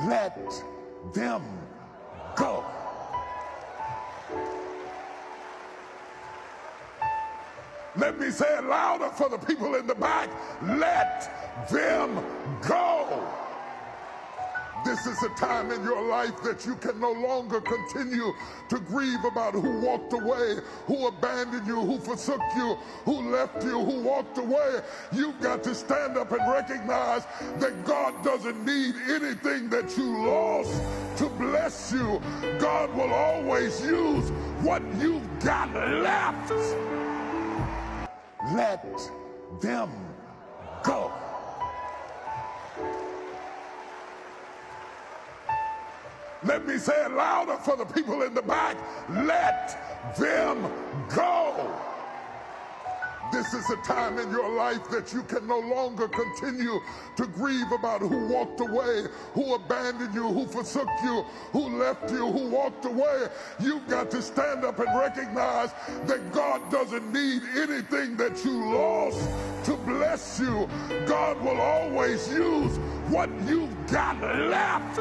Let them go. Let me say it louder for the people in the back. Let them go. This is a time in your life that you can no longer continue to grieve about who walked away, who abandoned you, who forsook you, who left you, who walked away. You've got to stand up and recognize that God doesn't need anything that you lost to bless you. God will always use what you've got left. Let them go. Let me say it louder for the people in the back. Let them go. This is a time in your life that you can no longer continue to grieve about who walked away, who abandoned you, who forsook you, who left you, who walked away. You've got to stand up and recognize that God doesn't need anything that you lost to bless you. God will always use what you've got left.